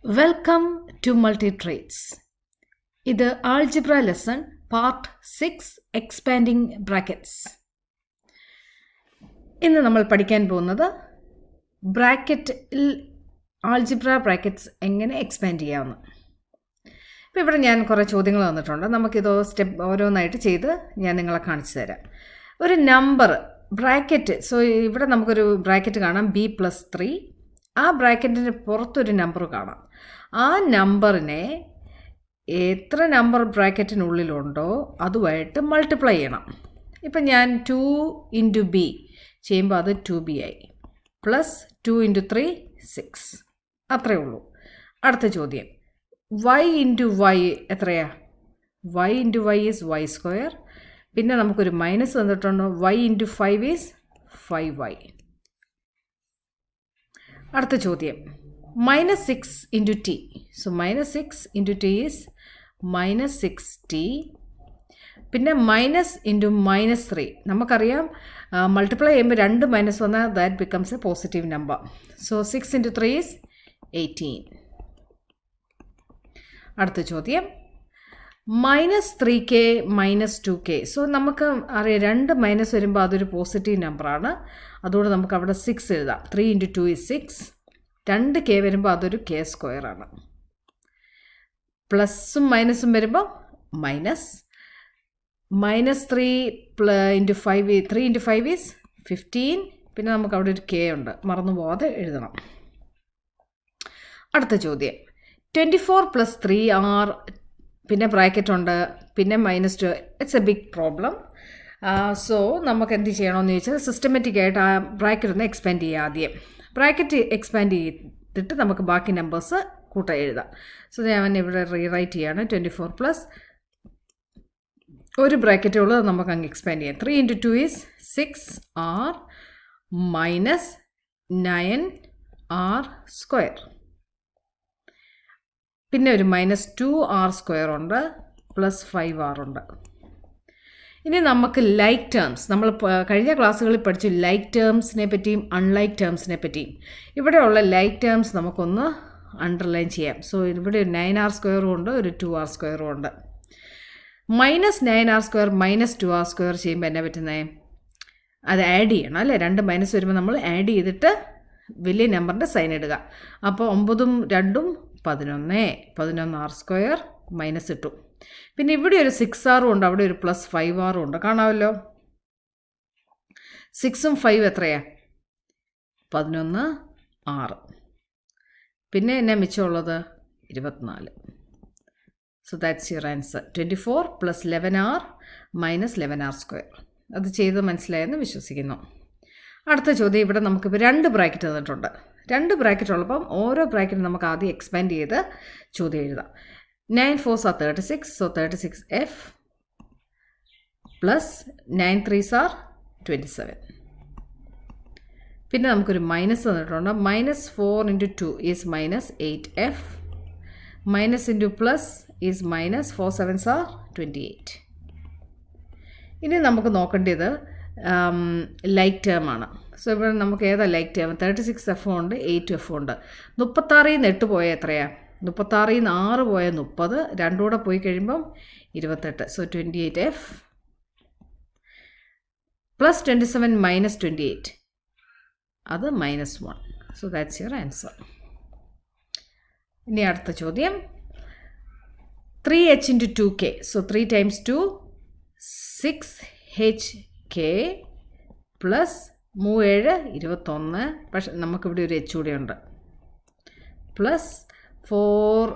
Welcome to Multi-Traits. ഇത് Algebra lesson part 6 expanding brackets. ഇന്ന് നമ്മൾ പഠിക്കാൻ പോകുന്നത് ബ്രാക്കറ്റിൽ ആൾജിബ്ര ബ്രാക്കറ്റ്സ് എങ്ങനെ എക്സ്പാൻഡ് ചെയ്യാമെന്ന്. ഇപ്പോൾ ഇവിടെ ഞാൻ കുറേ ചോദ്യങ്ങൾ തന്നിട്ടുണ്ട്. നമുക്കിത് ഓരോന്നായിട്ട് ചെയ്ത് ഞാൻ നിങ്ങളെ കാണിച്ചു തരാം. ഒരു നമ്പർ ബ്രാക്കറ്റ്, സോ ഇവിടെ നമുക്കൊരു ബ്രാക്കറ്റ് കാണാം b+3. ആ ബ്രാക്കറ്റിന് പുറത്തൊരു നമ്പർ കാണാം. ആ നമ്പറിനെ എത്ര നമ്പർ ബ്രാക്കറ്റിനുള്ളിലുണ്ടോ അതുമായിട്ട് മൾട്ടിപ്ലൈ ചെയ്യണം. ഇപ്പം ഞാൻ 2 × b ചെയ്യുമ്പോൾ അത് 2b ആയി, പ്ലസ് 2 × 3 6. അത്രയേ ഉള്ളൂ. അടുത്ത ചോദ്യം y × y എത്രയാ? y × y is y². പിന്നെ നമുക്കൊരു മൈനസ് തന്നിട്ടുണ്ട്, y × 5 ഈസ് 5y. അടുത്ത ചോദ്യം -6 × t. So -6 × t is -6t. പിന്നെ മൈനസ് ഇൻറ്റു -3. നമുക്കറിയാം മൾട്ടിപ്ലൈ ചെയ്യുമ്പോൾ 2 മൈനസ് വന്നാൽ that becomes A positive number. So 6 × 3 is 18. അടുത്ത ചോദ്യം -3k -2k. സോ നമുക്ക് അറിയാം 2 മൈനസ് വരുമ്പോൾ അതൊരു പോസിറ്റീവ് നമ്പറാണ്. അതുകൊണ്ട് നമുക്ക് അവിടെ 6 എഴുതാം. 3 × 2 ഈസ് 6. 2k വരുമ്പോൾ അതൊരു k² ആണ്. പ്ലസും മൈനസും വരുമ്പോൾ മൈനസ്. -3 × 5 3 × 5 ഈസ് 15. പിന്നെ നമുക്ക് അവിടെ ഒരു k ഉണ്ട്, മറന്നു പോകാതെ എഴുതണം. അടുത്ത ചോദ്യം 24 + 3 ആർ, പിന്നെ ബ്രാക്കറ്റ് ഉണ്ട്, പിന്നെ -2. It's a big problem. So നമുക്ക് എന്ത് ചെയ്യണമെന്ന് ചോദിച്ചാൽ സിസ്റ്റമാറ്റിക് ആയിട്ട് ആ ബ്രാക്കറ്റ് ഒന്ന് എക്സ്പാൻഡ് ചെയ്യുക. ആദ്യം ബ്രാക്കറ്റ് എക്സ്പാൻഡ് ചെയ്തിട്ട് നമുക്ക് ബാക്കി നമ്പേഴ്സ് കൂട്ടാൻ എഴുതാം. സോ ഞാൻ ഇവിടെ റീറൈറ്റ് ചെയ്യാണ്. 24 ഒരു ബ്രാക്കറ്റേ ഉള്ളൂ, അത് നമുക്ക് അങ്ങ് എക്സ്പാൻഡ് ചെയ്യാം. 3 × 2 ഈസ് 6r -9r². പിന്നെ ഒരു -2r² ഉണ്ട്, +5r ഉണ്ട്. ഇനി നമുക്ക് ലൈക്ക് ടേംസ്, നമ്മൾ കഴിഞ്ഞ ക്ലാസ്സുകളിൽ പഠിച്ചു ലൈക്ക് ടേംസിനെ പറ്റിയും അൺലൈക്ക് ടേംസിനെ പറ്റിയും. ഇവിടെയുള്ള ലൈക്ക് ടേംസ് നമുക്കൊന്ന് അണ്ടർലൈൻ ചെയ്യാം. സോ ഇവിടെ ഒരു 9r² ഉണ്ട്, ഒരു 2r² ഉണ്ട്. -9r² -2r² ചെയ്യുമ്പോൾ എന്നാ പറ്റുന്നത്? അത് ആഡ് ചെയ്യണം അല്ലേ? 2 മൈനസ് വരുമ്പോൾ നമ്മൾ ആഡ് ചെയ്തിട്ട് വലിയ നമ്പറിൻ്റെ സൈൻ ഇടുക. അപ്പോൾ 9ഉം 2ഉം 11, 11r² മൈനസ് ഇട്ടു. പിന്നെ ഇവിടെ ഒരു 6r ഉണ്ട്, അവിടെ ഒരു +5r ഉണ്ട്, കാണാമല്ലോ. 6ഉം 5 എത്രയാ? 11 6. പിന്നെ എന്നാ മിച്ചമുള്ളത്? 24. So that's your answer. 24 + 11r -11r². അത് ചെയ്ത് മനസ്സിലായെന്ന് വിശ്വസിക്കുന്നു. അടുത്ത ചോദ്യം ഇവിടെ നമുക്കിപ്പോൾ 2 ബ്രാക്കറ്റ് തന്നിട്ടുണ്ട്. 2 ബ്രാക്കറ്റ് ഉള്ളപ്പം ഓരോ ബ്രാക്കറ്റ് നമുക്ക് ആദ്യം എക്സ്പാൻഡ് ചെയ്ത് ചോദ്യം എഴുതാം. 9 4s are 36, so 36f plus 9 3s are 27. പിന്നെ നമുക്കൊരു മൈനസ് തന്നിട്ടുണ്ട്. -4 × 2 is -8f. Minus into plus is -4 7s are 28. ഇനി നമുക്ക് നോക്കേണ്ടത് ലൈക്ക് ടേം ആണ്. സോ ഇവിടെ നമുക്ക് ഏതാ ലൈക്ക് ടേം? 36f ഉണ്ട്, 8f ഉണ്ട്. 36 8 പോയാൽ എത്രയാണ്? 36 6 പോയാൽ 30, 2 കൂടെ പോയി കഴിയുമ്പം 28. സോ 28f + 27 -28, അത് -1. So that's your answer. ഇനി അടുത്ത ചോദ്യം 3h × 2k. So 3 × 2 6hk plus 3 21. പക്ഷെ നമുക്കിവിടെ ഒരു h കൂടെ ഉണ്ട്, പ്ലസ് 4.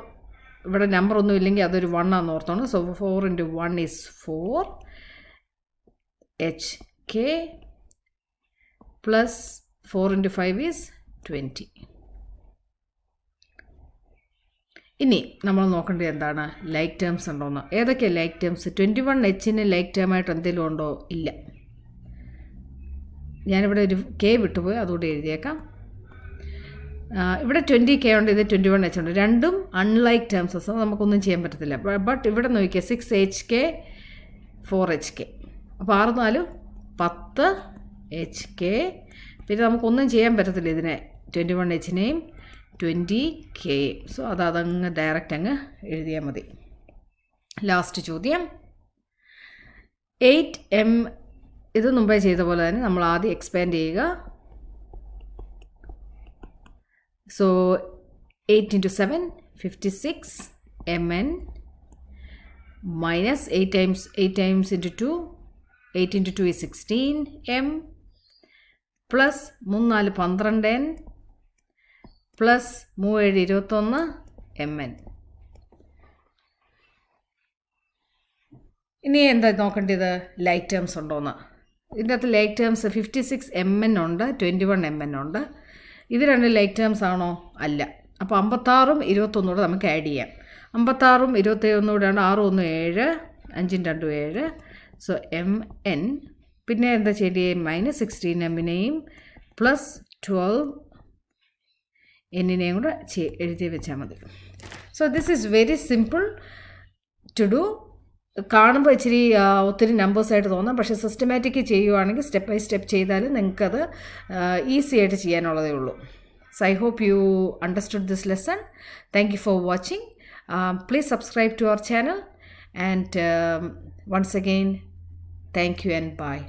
ഇവിടെ നമ്പർ ഒന്നും ഇല്ലെങ്കിൽ അതൊരു 1 ആണെന്ന് ഓർത്തോണം. So 4 × 1 is 4hk plus 4 × 5 is 20. ഇനി നമ്മൾ നോക്കേണ്ടത് എന്താണ്? ലൈക്ക് ടേംസ് ഉണ്ടോയെന്ന്. ഏതൊക്കെയാണ് ലൈക്ക് ടേംസ്? 21h ലൈക്ക് ടേമായിട്ട് എന്തെങ്കിലും ഉണ്ടോ? ഇല്ല. ഞാനിവിടെ ഒരു k വിട്ടുപോയി, അതുകൂടി എഴുതിയേക്കാം. ഇവിടെ 20k ഉണ്ട്, ഇത് 21h ഉണ്ട്. രണ്ടും അൺലൈക്ക് ടേംസസ്, നമുക്കൊന്നും ചെയ്യാൻ പറ്റത്തില്ല. ബട്ട് ഇവിടെ നോക്കിയാൽ 6hk 4hk. അപ്പോൾ 6 4 10hk. പിന്നെ നമുക്കൊന്നും ചെയ്യാൻ പറ്റത്തില്ല ഇതിനെ, 21hനെയും 20k. സോ അതങ്ങ് ഡയറക്റ്റ് അങ്ങ് എഴുതിയാൽ മതി. ലാസ്റ്റ് ചോദ്യം 8m. ഇത് മുമ്പേ ചെയ്ത പോലെ തന്നെ നമ്മൾ ആദ്യം എക്സ്പാൻഡ് ചെയ്യുക. So 8 into 7 56 mn minus 8 times into 2 8 into 2 is 16 m plus 3 4 12 n plus 3 7 21 mn. ഇനി എന്താ നോക്കേണ്ടത്? ലൈക്ക് ടേംസ് ഉണ്ടോയെന്ന്. ഇതിൻ്റെ അകത്ത് ലൈക്ക് ടേംസ് 56 mn ഉണ്ട്, 21 mn ഉണ്ട്. ഇത് രണ്ട് ലൈക്ക് ടേംസ് ആണോ? അല്ല. അപ്പോൾ 56ഉം 21 കൂടെ നമുക്ക് ആഡ് ചെയ്യാം. 56ഉം 21 കൂടെയാണ് 6 1 7 5 2 7. സോ mn പിന്നെ എന്താ ചെയ്യേണ്ടത്? മൈനസ് 16 എമ്മിനെയും പ്ലസ് 12 എന്നിനെയും കൂടെ എഴുതി വെച്ചാൽ മതി. So this is very simple to do. കാണുമ്പോൾ ഇച്ചിരി ഒത്തിരി നമ്പേഴ്സായിട്ട് തോന്നാം, പക്ഷേ സിസ്റ്റമാറ്റിക് ചെയ്യുവാണെങ്കിൽ സ്റ്റെപ്പ് ബൈ സ്റ്റെപ്പ് ചെയ്താൽ നിങ്ങൾക്കത് ഈസി ആയിട്ട് ചെയ്യാനുള്ളതേ ഉള്ളൂ. So I hope you understood this lesson. Thank you for watching. Please subscribe to our channel, and once again, thank you and bye.